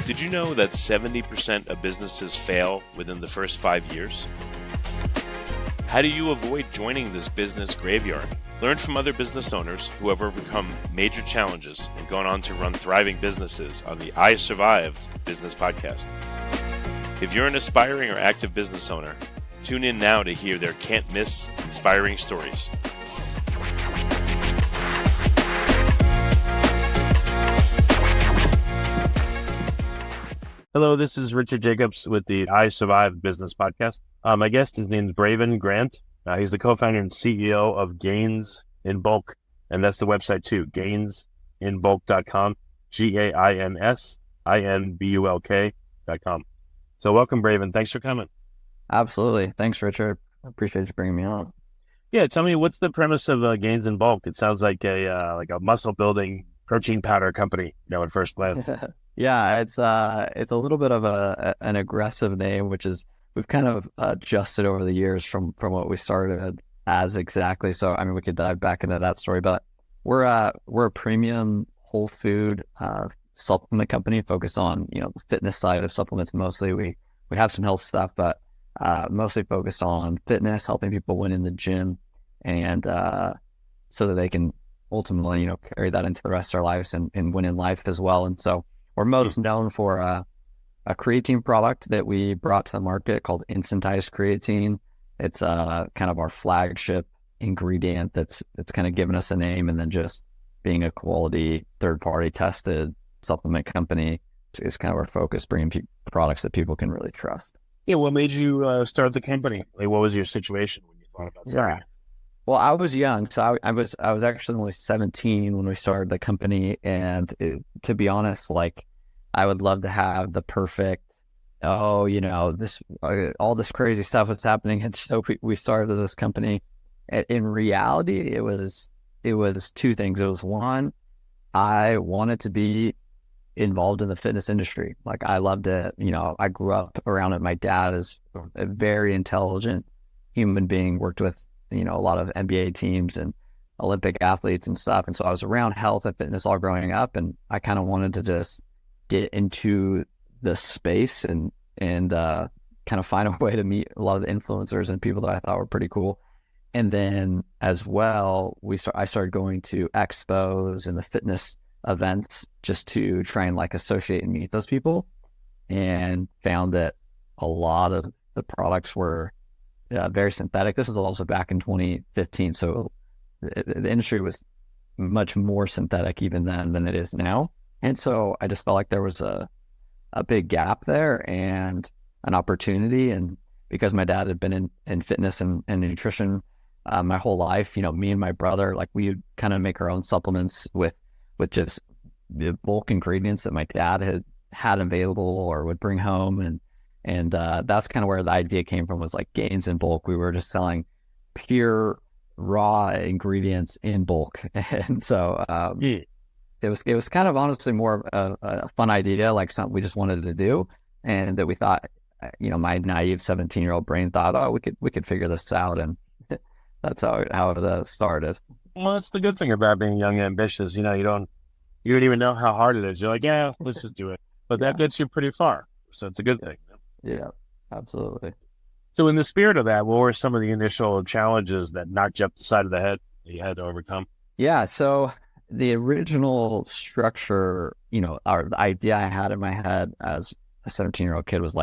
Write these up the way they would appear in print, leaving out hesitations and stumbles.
Did you know that 70% of businesses fail within the first 5 years? How do you avoid joining this business graveyard? Learn from other business owners who have overcome major challenges and gone on to run thriving businesses on the I Survived Business Podcast. If you're an aspiring or active business owner, tune in now to hear their can't-miss inspiring stories. Hello, this is Richard Jacobs with the I Survived Business Podcast. My guest, his name is Braven Grant. He's the co-founder and CEO of Gains in Bulk, and that's the website too, gainsinbulk.com, GAINSINBULK.com. So welcome, Braven. Thanks for coming. Absolutely. Thanks, Richard. I appreciate you bringing me on. Yeah, tell me, what's the premise of Gains in Bulk? It sounds like a muscle building protein powder company, at first glance. Yeah, it's a little bit of an aggressive name, which is we've kind of adjusted over the years from what we started as exactly. So I mean, we could dive back into that story, but we're a premium whole food supplement company focused on the fitness side of supplements mostly. We have some health stuff, but mostly focused on fitness, helping people win in the gym, and so that they can ultimately carry that into the rest of their lives and win in life as well. And so we're most known for a creatine product that we brought to the market called Instantized Creatine. It's kind of our flagship ingredient that's kind of given us a name, and then just being a quality third-party tested supplement company is kind of our focus, bringing products that people can really trust. Yeah, what made you start the company? Like, what was your situation when you thought about starting? Yeah. Well, I was young, so I was actually only 17 when we started the company, and to be honest, like, I would love to have the perfect, this all this crazy stuff was happening, and so we started this company. In reality, it was two things. It was one, I wanted to be involved in the fitness industry. Like, I loved it. I grew up around it. My dad is a very intelligent human being, worked with a lot of NBA teams and Olympic athletes and stuff. And so I was around health and fitness all growing up, and I kind of wanted to just get into the space and kind of find a way to meet a lot of the influencers and people that I thought were pretty cool. And then as well, I started going to expos and the fitness events just to try and associate and meet those people, and found that a lot of the products were very synthetic. This was also back in 2015. So the industry was much more synthetic even then than it is now. And so I just felt like there was a big gap there and an opportunity. And because my dad had been in fitness and nutrition my whole life, me and my brother, we would kind of make our own supplements with just the bulk ingredients that my dad had available or would bring home. And that's kind of where the idea came from, was Gains in Bulk. We were just selling pure raw ingredients in bulk. And so it was kind of honestly more of a fun idea, something we just wanted to do, and that we thought, my naive 17-year-old brain thought, oh, we could figure this out, and that's how it started. Well, that's the good thing about being young and ambitious. You don't even know how hard it is. You're like, yeah, let's just do it. But that gets you pretty far, so it's a good thing. Yeah, absolutely. So in the spirit of that, what were some of the initial challenges that knocked you up the side of the head that you had to overcome? Yeah, so the original structure, the idea I had in my head as a 17-year-old kid was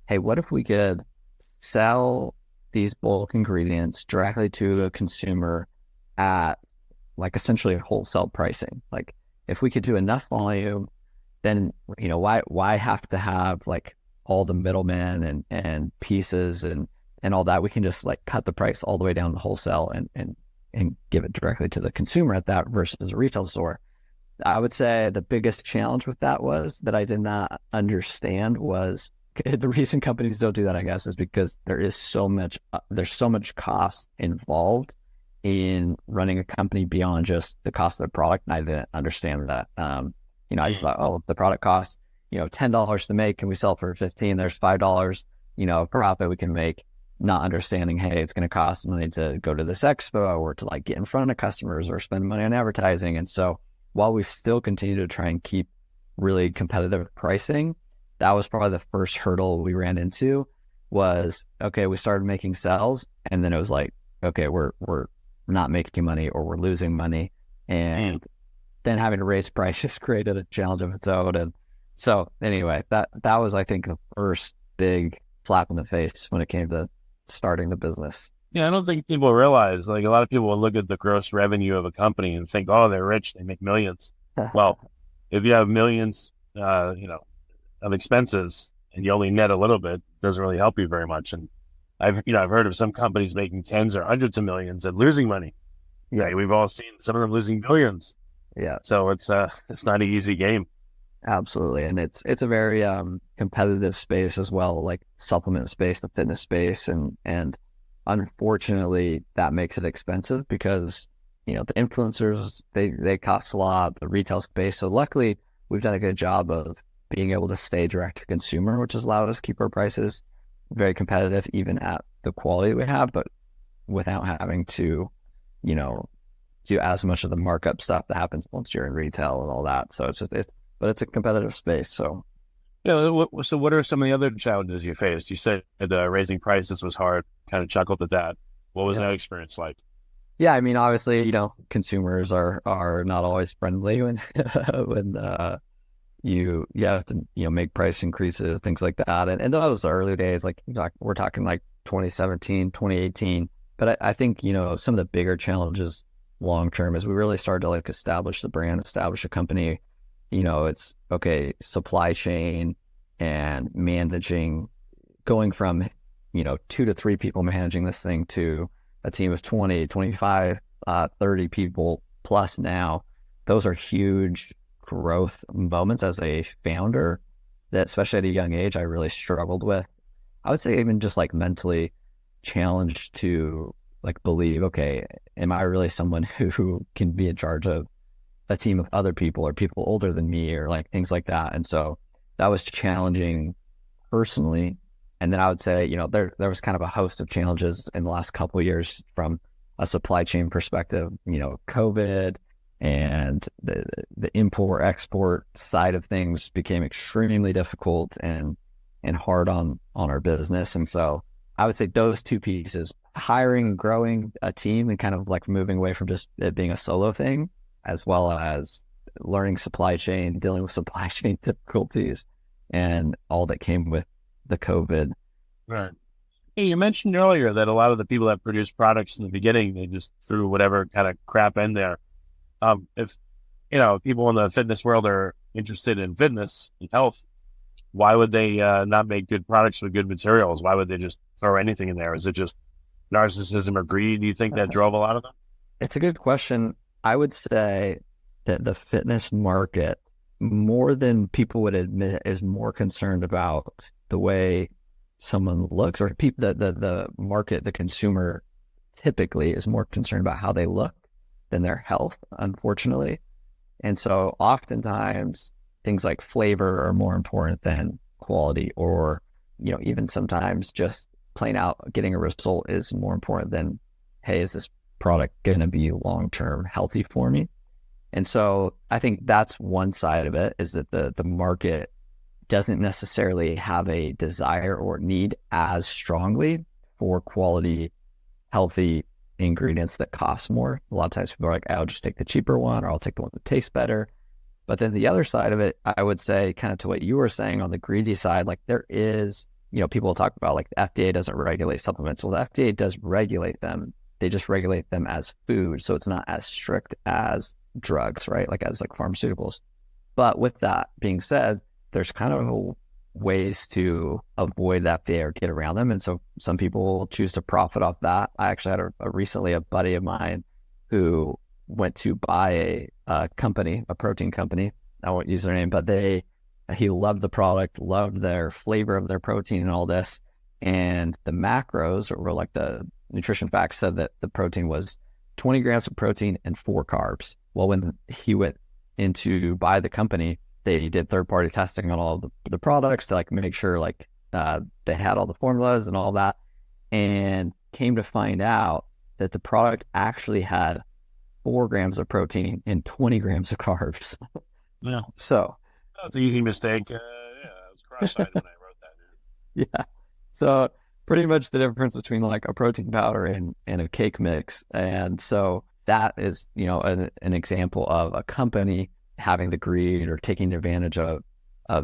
hey, what if we could sell these bulk ingredients directly to a consumer at essentially wholesale pricing? If we could do enough volume, then, why have to have all the middlemen and pieces and all that? We can just cut the price all the way down to wholesale and give it directly to the consumer at that versus a retail store. I would say the biggest challenge with that was that I did not understand was the reason companies don't do that, I guess, is because there's so much cost involved in running a company beyond just the cost of the product. And I didn't understand that. I just thought, oh, the product costs, $10 to make, and we sell for $15. There's $5, profit we can make. Not understanding, hey, it's going to cost money to go to this expo or to get in front of customers or spend money on advertising. And so while we still continue to try and keep really competitive pricing, that was probably the first hurdle we ran into was, okay, we started making sales, and then it was like, okay, we're not making money or we're losing money. And then having to raise prices created a challenge of its own. And so anyway, that was, I think, the first big slap in the face when it came to starting the business. Yeah, I don't think people realize, like, a lot of people will look at the gross revenue of a company and think, oh, they're rich, they make millions. Well, if you have millions, of expenses and you only net a little bit, it doesn't really help you very much. And I've heard of some companies making tens or hundreds of millions and losing money. Yeah, right? We've all seen some of them losing billions. Yeah. So it's not an easy game. Absolutely. And it's a very competitive space as well, like supplement space, the fitness space. And unfortunately, that makes it expensive because, the influencers, they cost a lot, the retail space. So luckily, we've done a good job of being able to stay direct to consumer, which has allowed us to keep our prices very competitive, even at the quality we have, but without having to, do as much of the markup stuff that happens once you're in retail and all that. So but it's a competitive space. So, so what are some of the other challenges you faced? You said raising prices was hard. Kind of chuckled at that. What was that experience like? Yeah, I mean, obviously, consumers are not always friendly when you have to make price increases, things like that. And those early days, like we're talking like 2017, 2018. But I think some of the bigger challenges long term is we really started to like establish the brand, establish a company. It's okay, supply chain and managing, going from 2 to 3 people managing this thing to a team of 20, 25, 30 people plus now. Those are huge growth moments as a founder that, especially at a young age, I really struggled with. I would say even just like mentally challenged to like believe, okay, am I really someone who can be in charge of a team of other people or people older than me or like things like that? And so that was challenging personally. And then I would say, there was kind of a host of challenges in the last couple of years from a supply chain perspective, COVID and the import export side of things became extremely difficult and hard on our business. And so I would say those two pieces, hiring and growing a team and kind of like moving away from just it being a solo thing, as well as learning supply chain, dealing with supply chain difficulties and all that came with the COVID. Right. Hey, you mentioned earlier that a lot of the people that produce products in the beginning, they just threw whatever kind of crap in there. If people in the fitness world are interested in fitness and health, why would they not make good products with good materials? Why would they just throw anything in there? Is it just narcissism or greed? Do you think that drove a lot of them? It's a good question. I would say that the fitness market, more than people would admit, is more concerned about the way someone looks, or people that the market, the consumer typically is more concerned about how they look than their health, unfortunately. And so oftentimes things like flavor are more important than quality, or, even sometimes just plain out getting a result is more important than, hey, is this product going to be long-term healthy for me? And so I think that's one side of it, is that the market doesn't necessarily have a desire or need as strongly for quality, healthy ingredients that cost more. A lot of times people are like, I'll just take the cheaper one, or I'll take the one that tastes better. But then the other side of it, I would say, kind of to what you were saying on the greedy side, like there is, people talk about like the FDA doesn't regulate supplements. Well, the FDA does regulate them. They just regulate them as food. So it's not as strict as drugs, right? Like as like pharmaceuticals. But with that being said, there's kind of ways to avoid that FDA or get around them. And so some people choose to profit off that. I actually had recently a buddy of mine who went to buy a company, a protein company. I won't use their name, but he loved the product, loved their flavor of their protein and all this. And the macros, or like the nutrition facts, said that the protein was 20 grams of protein and 4 carbs. Well, when he went in to buy the company, they did third-party testing on all the products to like make sure like they had all the formulas and all that, and came to find out that the product actually had 4 grams of protein and 20 grams of carbs. Yeah. So that's an easy mistake. horrified when I wrote that. Yeah. So pretty much the difference between like a protein powder and a cake mix. And so that is, an example of a company having the greed or taking advantage of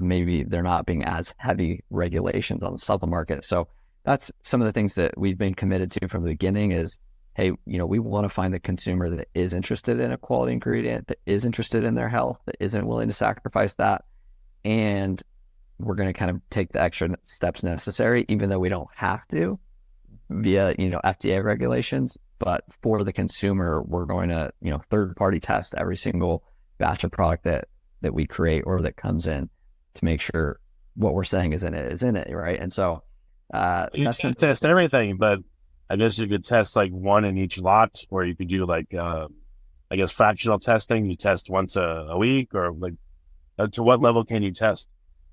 maybe there not being as heavy regulations on the supplement market. So that's some of the things that we've been committed to from the beginning is, hey, we want to find the consumer that is interested in a quality ingredient, that is interested in their health, that isn't willing to sacrifice that. And we're going to kind of take the extra steps necessary, even though we don't have to via, FDA regulations. But for the consumer, we're going to, third-party test every single batch of product that we create or that comes in to make sure what we're saying is in it, right? And so you can test everything, but I guess you could test like one in each lot, or you could do like, I guess fractional testing. You test once a week, or like to what level can you test?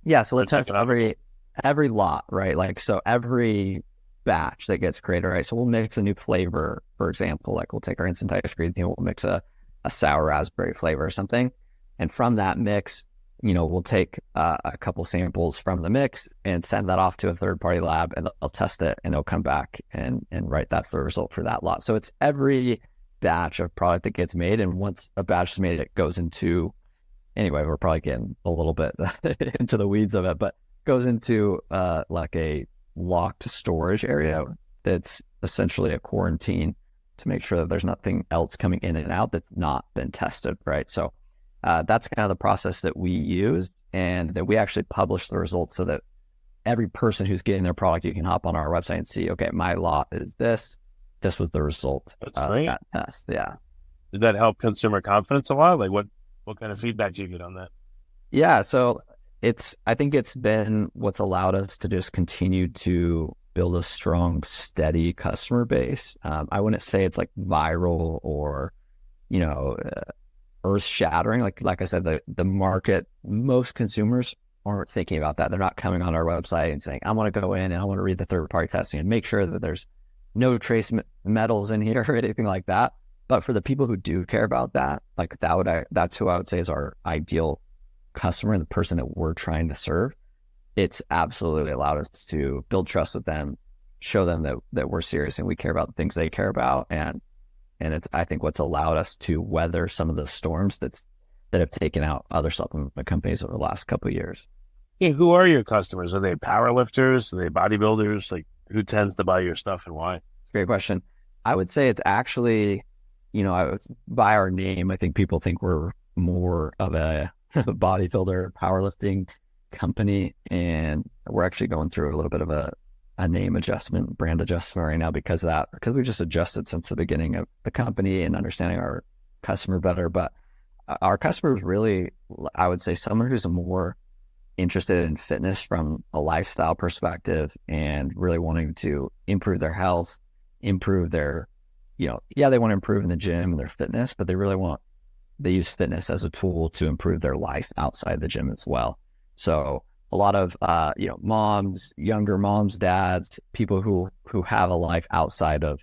Yeah, so we'll test every lot, right? Like, so every batch that gets created, right? So we'll mix a new flavor, for example, like we'll take our Instantized Creatine, we'll mix a sour raspberry flavor or something. And from that mix, we'll take a couple samples from the mix and send that off to a third-party lab, and they'll test it, and it'll come back and right, that's the result for that lot. So it's every batch of product that gets made, and once a batch is made, it goes into, anyway, we're probably getting a little bit into the weeds of it, but goes into like a locked storage area that's essentially a quarantine to make sure that there's nothing else coming in and out that's not been tested, right? So that's kind of the process that we use, and that we actually publish the results so that every person who's getting their product, you can hop on our website and see, okay, my lot is this was the result of that test. Yeah. Did that help consumer confidence a lot? Like what kind of feedback do you get on that? Yeah. So I think it's been what's allowed us to just continue to build a strong, steady customer base. I wouldn't say it's like viral or, earth shattering. Like I said, the market, most consumers aren't thinking about that. They're not coming on our website and saying, I want to go in and I want to read the third-party testing and make sure that there's no trace metals in here or anything like that. But for the people who do care about that, like that's who I would say is our ideal customer and the person that we're trying to serve. It's absolutely allowed us to build trust with them, show them that we're serious and we care about the things they care about. And it's, I think, what's allowed us to weather some of the storms that have taken out other supplement companies over the last couple of years. Yeah, who are your customers? Are they powerlifters? Are they bodybuilders? Like, who tends to buy your stuff and why? Great question. I would say it's actually, by our name, I think people think we're more of a bodybuilder, powerlifting company, and we're actually going through a little bit of a name adjustment, brand adjustment right now because of that, because we just adjusted since the beginning of the company and understanding our customer better. But our customer is really, I would say, someone who's more interested in fitness from a lifestyle perspective and really wanting to improve their health, improve their, they want to improve in the gym and their fitness, but they use fitness as a tool to improve their life outside the gym as well. So a lot of, moms, younger moms, dads, people who have a life outside of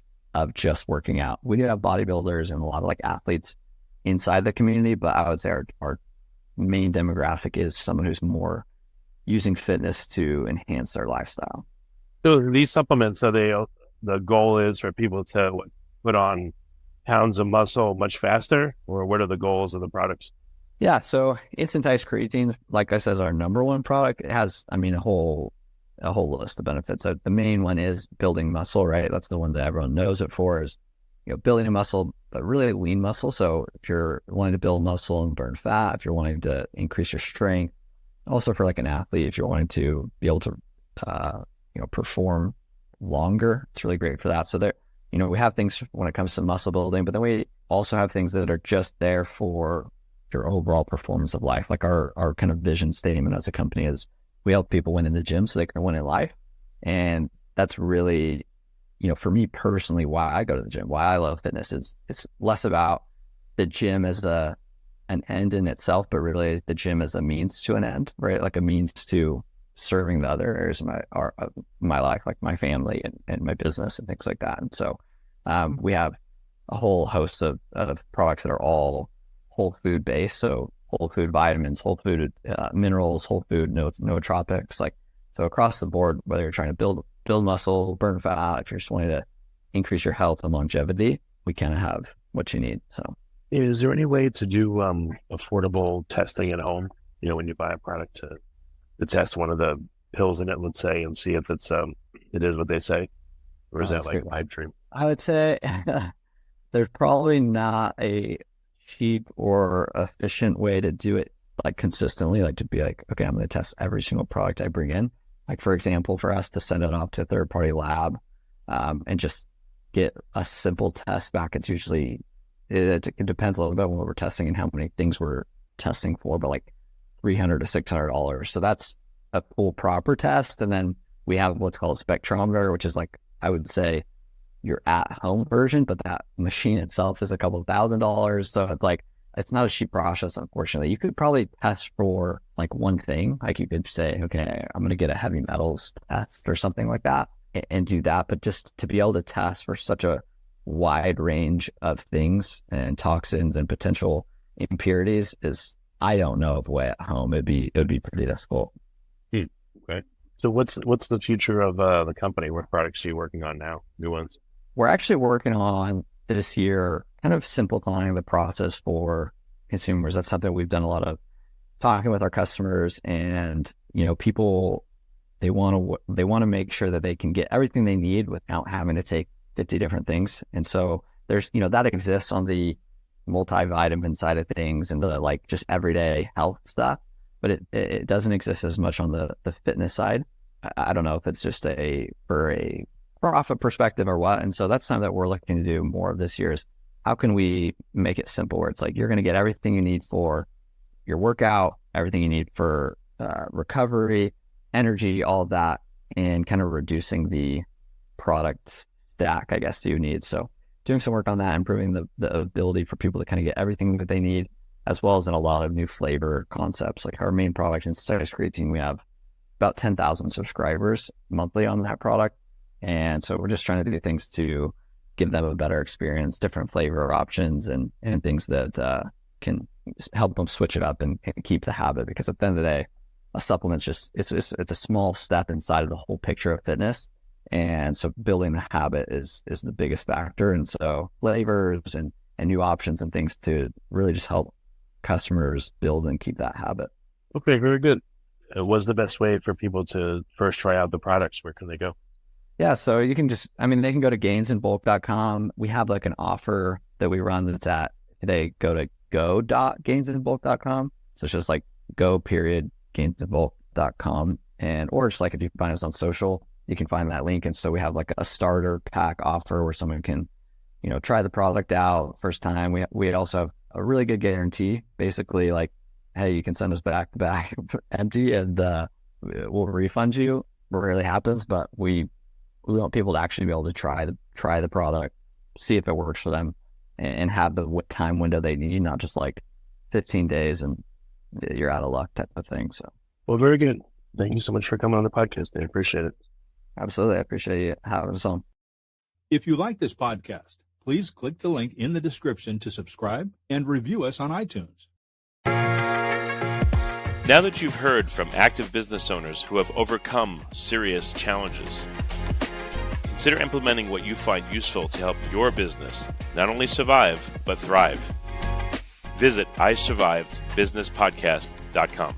just working out. We do have bodybuilders and a lot of like athletes inside the community, but I would say our main demographic is someone who's more using fitness to enhance their lifestyle. So these supplements, the goal is for people to put on pounds of muscle much faster, or what are the goals of the products? Yeah, so Instantized Creatine, like I said, is our number one product. It has, a whole list of benefits. So the main one is building muscle, right? That's the one that everyone knows it for, is building a muscle, but really lean muscle. So if you're wanting to build muscle and burn fat, if you're wanting to increase your strength, also for like an athlete, if you're wanting to be able to perform longer, it's really great for that. So there, we have things when it comes to muscle building, but then we also have things that are just there for your overall performance of life. Like our kind of vision statement as a company is we help people win in the gym so they can win in life. And that's really, for me personally, why I go to the gym, why I love fitness is it's less about the gym as an end in itself, but really the gym as a means to an end, right? Like a means to serving the other areas of my life, like my family and my business and things like that. And so we have a whole host of products that are all whole food based. So whole food vitamins, whole food minerals, whole food nootropics. Like, so across the board, whether you're trying to build muscle, burn fat, if you're just wanting to increase your health and longevity, we kind of have what you need. So, is there any way to do affordable testing at home? When you buy a product to test one of the pills in it, let's say, and see if it is what they say, or is that like pipe dream? I would say there's probably not a cheap or efficient way to do it like consistently, like to be like, okay, I'm going to test every single product I bring in. Like, for example, for us to send it off to a third-party lab and just get a simple test back, it's usually, it depends a little bit on what we're testing and how many things we're testing for, but like $300 to $600. So that's a full proper test. And then we have what's called a spectrometer, which is like, I would say, your at-home version, but that machine itself is a couple of $1,000s. So it's like, it's not a cheap process, unfortunately. You could probably test for like one thing. Like you could say, okay, I'm going to get a heavy metals test or something like that and do that. But just to be able to test for such a wide range of things and toxins and potential impurities is, I don't know of a way at home. It'd be pretty difficult. Okay. So what's the future of the company? What products are you working on now? New ones? We're actually working on this year, kind of simplifying the process for consumers. That's something we've done a lot of talking with our customers, and people, they want to make sure that they can get everything they need without having to take 50 different things. And so there's that exists on the multivitamin side of things and the like just everyday health stuff, but it doesn't exist as much on the fitness side. I don't know if it's just for a profit perspective or what. And so that's something that we're looking to do more of this year is how can we make it simple where it's like you're going to get everything you need for your workout, everything you need for recovery, energy, all of that, and kind of reducing the product stack, I guess, you need. So doing some work on that, improving the ability for people to kind of get everything that they need, as well as in a lot of new flavor concepts. Like our main product, Instantized Creatine, we have about 10,000 subscribers monthly on that product. And so we're just trying to do things to give them a better experience, different flavor options and things that can help them switch it up and keep the habit. Because at the end of the day, a supplement's just, it's a small step inside of the whole picture of fitness. And so building the habit is the biggest factor. And so flavors and new options and things to really just help customers build and keep that habit. Okay, very good. What's the best way for people to first try out the products? Where can they go? Yeah, so you can they can go to gainsinbulk.com. We have like an offer that we run that's they go to go.gainsinbulk.com. So it's just like go.gainsinbulk.com. Or just like if you find us on social, you can find that link. And so we have like a starter pack offer where someone can, try the product out first time. We also have a really good guarantee, basically like, hey, you can send us back empty and we'll refund you. It rarely happens, but we want people to actually be able to try the product, see if it works for them, and have the time window they need, not just like 15 days and you're out of luck type of thing. So, well, very good. Thank you so much for coming on the podcast. I appreciate it. Absolutely. I appreciate you having us on. If you like this podcast, please click the link in the description to subscribe and review us on iTunes. Now that you've heard from active business owners who have overcome serious challenges, consider implementing what you find useful to help your business not only survive, but thrive. Visit isurvivedbusinesspodcast.com.